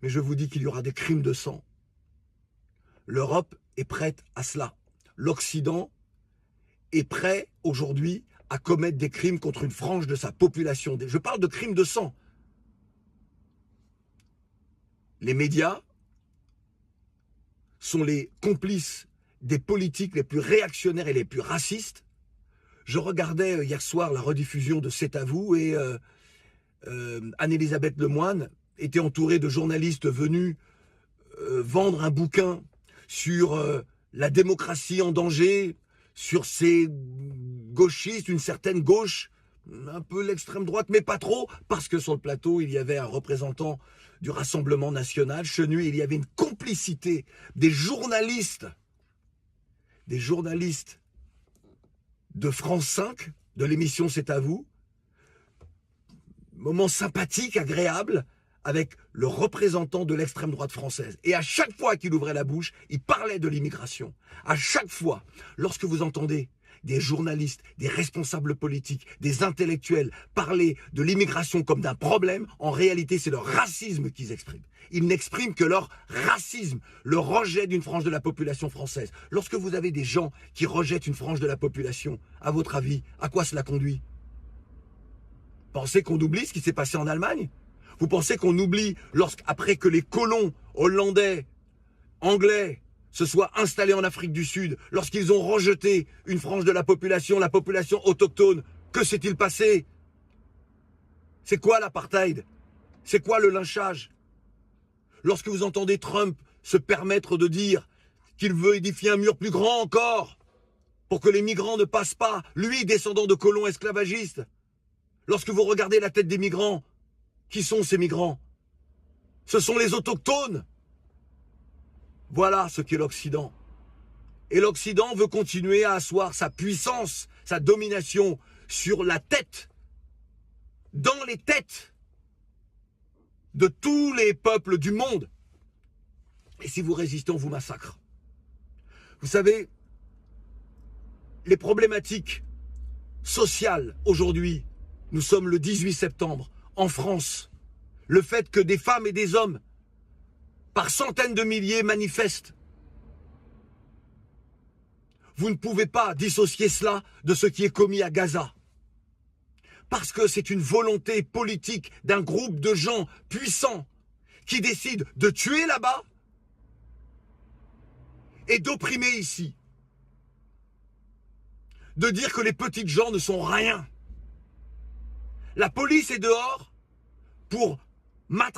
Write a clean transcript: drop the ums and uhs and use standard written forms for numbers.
mais je vous dis qu'il y aura des crimes de sang. L'Europe est prête à cela. L'Occident est prêt aujourd'hui à commettre des crimes contre une frange de sa population. Je parle de crimes de sang. Les médias sont les complices des politiques les plus réactionnaires et les plus racistes. Je regardais hier soir la rediffusion de C'est à vous et Anne-Elisabeth Lemoine était entourée de journalistes venus vendre un bouquin sur la démocratie en danger, sur ces gauchistes, une certaine gauche, un peu l'extrême droite, mais pas trop, parce que sur le plateau, il y avait un représentant du Rassemblement national, Chenu, et il y avait une complicité des journalistes de France 5, de l'émission C'est à vous, moment sympathique, agréable, avec le représentant de l'extrême droite française. Et à chaque fois qu'il ouvrait la bouche, il parlait de l'immigration. À chaque fois, lorsque vous entendez des journalistes, des responsables politiques, des intellectuels parler de l'immigration comme d'un problème, en réalité, c'est leur racisme qu'ils expriment. Ils n'expriment que leur racisme, le rejet d'une frange de la population française. Lorsque vous avez des gens qui rejettent une frange de la population, à votre avis, à quoi cela conduit ? Pensez qu'on oublie ce qui s'est passé en Allemagne ? Vous pensez qu'on oublie après que les colons hollandais, anglais, se soient installés en Afrique du Sud, lorsqu'ils ont rejeté une frange de la population autochtone, que s'est-il passé? C'est quoi l'apartheid? C'est quoi le lynchage? Lorsque vous entendez Trump se permettre de dire qu'il veut édifier un mur plus grand encore, pour que les migrants ne passent pas, lui, descendant de colons esclavagistes, lorsque vous regardez la tête des migrants, qui sont ces migrants? Ce sont les autochtones. Voilà ce qu'est l'Occident. Et l'Occident veut continuer à asseoir sa puissance, sa domination sur la tête, dans les têtes de tous les peuples du monde. Et si vous résistez, on vous massacre. Vous savez, les problématiques sociales aujourd'hui, nous sommes le 18 septembre, en France, le fait que des femmes et des hommes, par centaines de milliers, manifestent. Vous ne pouvez pas dissocier cela de ce qui est commis à Gaza. Parce que c'est une volonté politique d'un groupe de gens puissants qui décident de tuer là-bas et d'opprimer ici. De dire que les petites gens ne sont rien. La police est dehors pour matraquer